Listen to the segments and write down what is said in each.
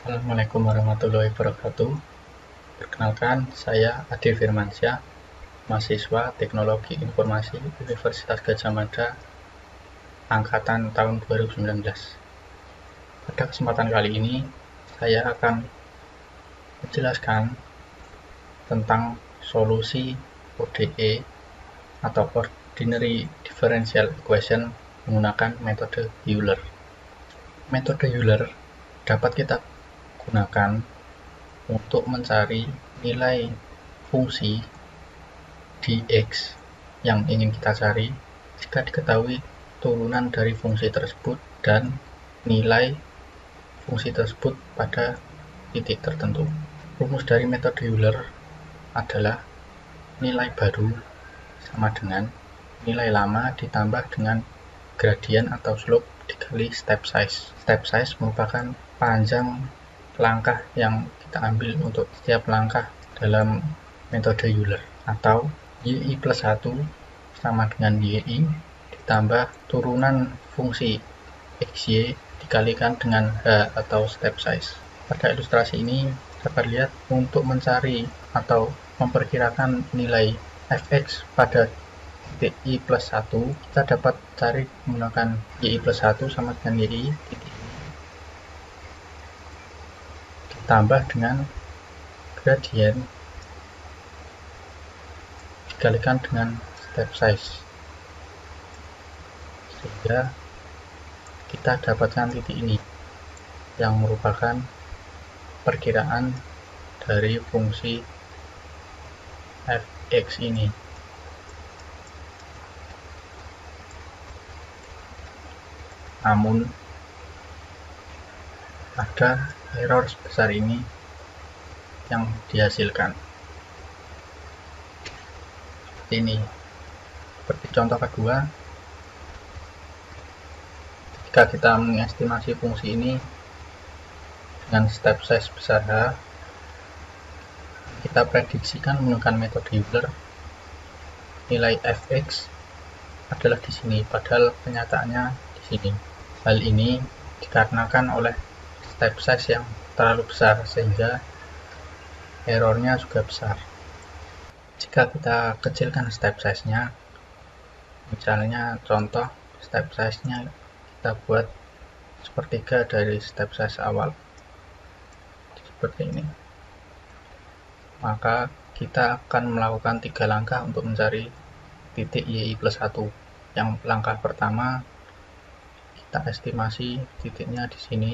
Assalamualaikum warahmatullahi wabarakatuh. Perkenalkan, saya Ade Firmansyah, mahasiswa Teknologi Informasi Universitas Gadjah Mada, angkatan tahun 2019. Pada kesempatan kali ini, saya akan menjelaskan tentang solusi ODE atau Ordinary Differential Equation menggunakan metode Euler. Metode Euler dapat kita gunakan untuk mencari nilai fungsi dx yang ingin kita cari jika diketahui turunan dari fungsi tersebut dan nilai fungsi tersebut pada titik tertentu. Rumus dari metode Euler adalah nilai baru sama dengan nilai lama ditambah dengan gradient atau slope dikali step size. Step size merupakan panjang langkah yang kita ambil untuk setiap langkah dalam metode Euler, atau y plus 1 sama dengan y ditambah turunan fungsi xy dikalikan dengan h atau step size. Pada ilustrasi ini dapat lihat untuk mencari atau memperkirakan nilai fx pada titik y plus 1, kita dapat cari menggunakan y plus 1 sama dengan y ditambah dengan gradient dikalikan dengan step size, sehingga kita dapatkan titik ini yang merupakan perkiraan dari fungsi fx ini. Namun ada error sebesar ini yang dihasilkan seperti ini. Seperti contoh kedua, jika kita mengestimasi fungsi ini dengan step size besar h, kita prediksikan menggunakan metode Euler nilai fx adalah di sini, padahal kenyataannya di sini. Hal ini dikarenakan oleh step size yang terlalu besar sehingga errornya juga besar. Jika kita kecilkan step size-nya, misalnya contoh step size-nya kita buat sepertiga dari step size awal seperti ini, maka kita akan melakukan 3 langkah untuk mencari titik y plus 1. Yang langkah pertama, kita estimasi titiknya di sini.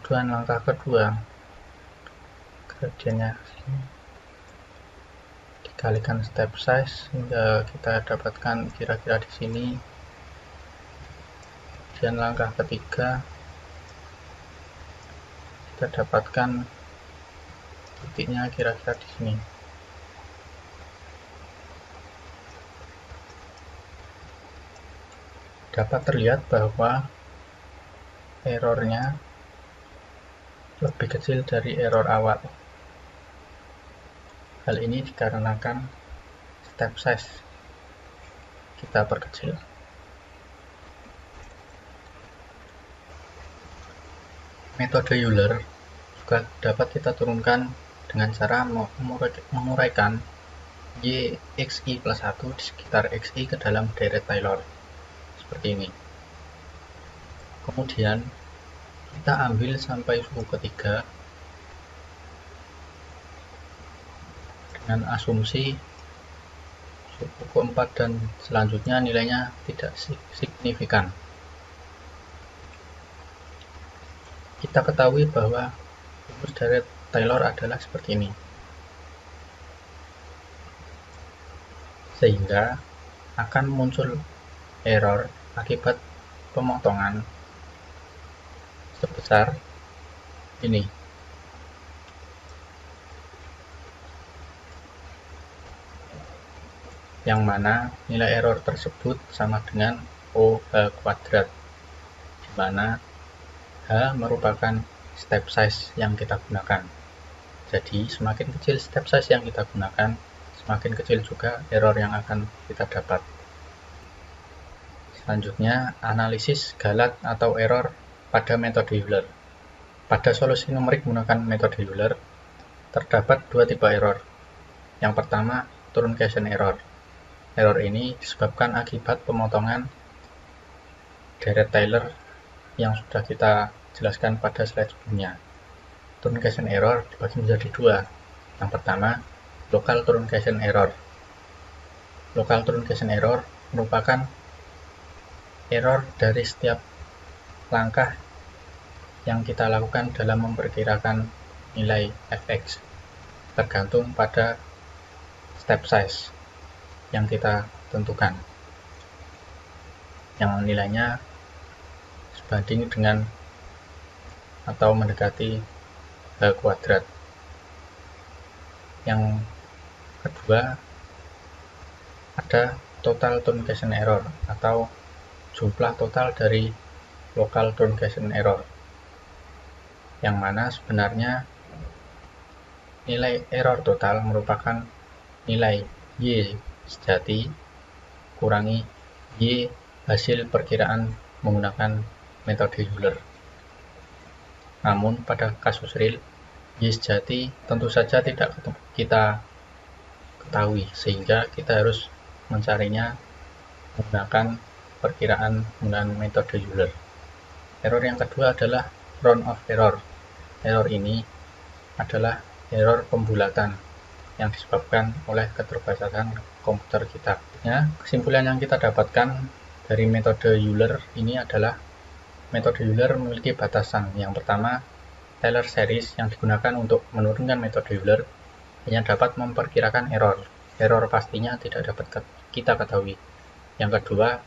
Kemudian langkah kedua, gradiennya dikalikan step size hingga kita dapatkan kira-kira di sini. Dan langkah ketiga, kita dapatkan titiknya kira-kira di sini. Dapat terlihat bahwa errornya lebih kecil dari error awal. Hal ini dikarenakan step size kita perkecil. Metode Euler juga dapat kita turunkan dengan cara menguraikan y xy plus 1 di sekitar xy ke dalam deret Taylor seperti ini. Kemudian kita ambil sampai suku ketiga dengan asumsi suku keempat dan selanjutnya nilainya tidak signifikan. Kita ketahui bahwa rumus deret Taylor adalah seperti ini, sehingga akan muncul error akibat pemotongan sebesar ini. Yang mana nilai error tersebut sama dengan OH kuadrat, di mana H merupakan step size yang kita gunakan. Jadi semakin kecil step size yang kita gunakan, semakin kecil juga error yang akan kita dapat. Selanjutnya, analisis galat atau error pada metode Euler. Pada solusi numerik menggunakan metode Euler, terdapat dua tipe error. Yang pertama, truncation error. Error ini disebabkan akibat pemotongan deret Taylor yang sudah kita jelaskan pada slide sebelumnya. Truncation error dibagi menjadi dua. Yang pertama, local truncation error. Local truncation error merupakan error dari setiap langkah yang kita lakukan dalam memperkirakan nilai fx, tergantung pada step size yang kita tentukan, yang nilainya sebanding dengan atau mendekati h kuadrat. Yang kedua, ada total truncation error atau jumlah total dari local truncation error, yang mana sebenarnya nilai error total merupakan nilai Y sejati kurangi Y hasil perkiraan menggunakan metode Euler. Namun pada kasus real, Y sejati tentu saja tidak kita ketahui, sehingga kita harus mencarinya menggunakan perkiraan menggunakan metode Euler. Error yang kedua adalah round of error. Error ini adalah error pembulatan yang disebabkan oleh keterbatasan komputer kita. Kesimpulan yang kita dapatkan dari metode Euler ini adalah metode Euler memiliki batasan. Yang pertama, Taylor series yang digunakan untuk menurunkan metode Euler hanya dapat memperkirakan error. Error pastinya tidak dapat kita ketahui. Yang kedua,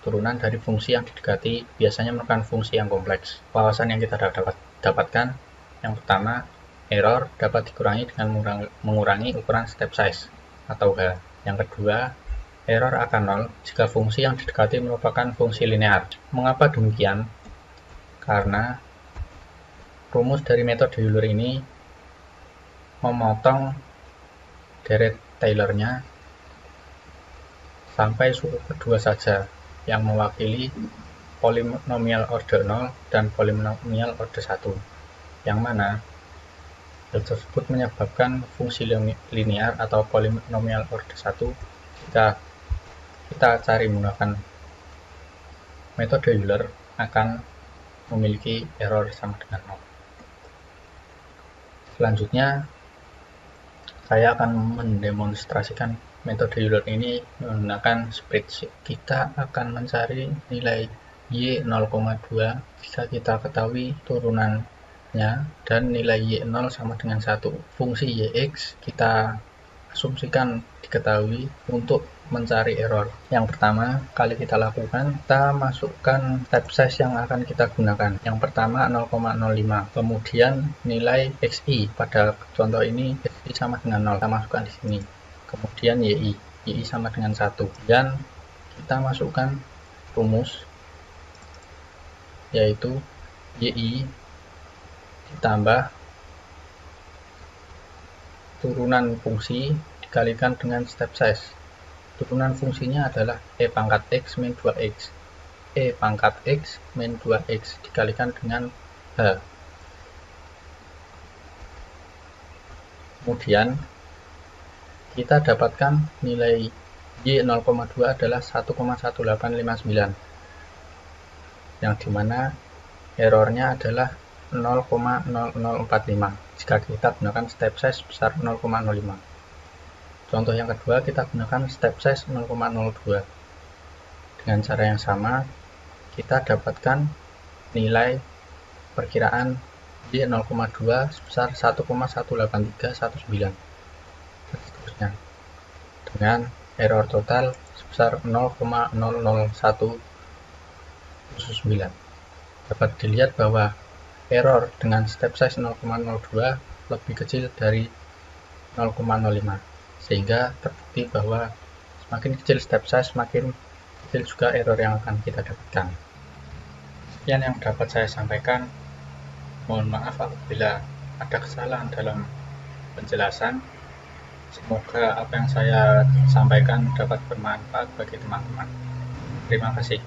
turunan dari fungsi yang didekati biasanya merupakan fungsi yang kompleks. Wawasan yang kita dapatkan, yang pertama, error dapat dikurangi dengan mengurangi ukuran step size atau H. Yang kedua, error akan nol jika fungsi yang didekati merupakan fungsi linear. Mengapa demikian? Karena rumus dari metode Euler ini memotong deret Taylor-nya sampai suku kedua saja, yang mewakili polinomial order 0 dan polinomial order 1, yang mana hal tersebut menyebabkan fungsi linear atau polinomial order 1 jika kita cari menggunakan metode Euler akan memiliki error sama dengan 0. Selanjutnya, saya akan mendemonstrasikan metode Euler ini menggunakan spreadsheet. Kita akan mencari nilai Y 0,2 jika kita ketahui turunannya dan nilai Y0 sama dengan 1. Fungsi Yx kita asumsikan diketahui untuk mencari error. Yang pertama kali kita lakukan, kita masukkan step size yang akan kita gunakan. Yang pertama 0,05. Kemudian nilai xi, pada contoh ini xi sama dengan 0, kita masukkan di sini. Kemudian yi sama dengan 1. Dan kita masukkan rumus, yaitu yi ditambah turunan fungsi dikalikan dengan step size. Turunan fungsinya adalah e pangkat x min 2x. E pangkat x min 2x dikalikan dengan h. Kemudian kita dapatkan nilai Y 0,2 adalah 1,1859, yang dimana errornya adalah 0,0045 jika kita gunakan step size sebesar 0,05. Contoh yang kedua, kita gunakan step size 0,02. Dengan cara yang sama, kita dapatkan nilai perkiraan Y 0,2 sebesar 1,18319. Dan seterusnya, dengan error total sebesar 0,00109. Dapat dilihat bahwa error dengan step size 0,02 lebih kecil dari 0,05, sehingga terbukti bahwa semakin kecil step size, semakin kecil juga error yang akan kita dapatkan. Sekian yang dapat saya sampaikan. Mohon maaf apabila ada kesalahan dalam penjelasan. Semoga apa yang saya sampaikan dapat bermanfaat bagi teman-teman. Terima kasih.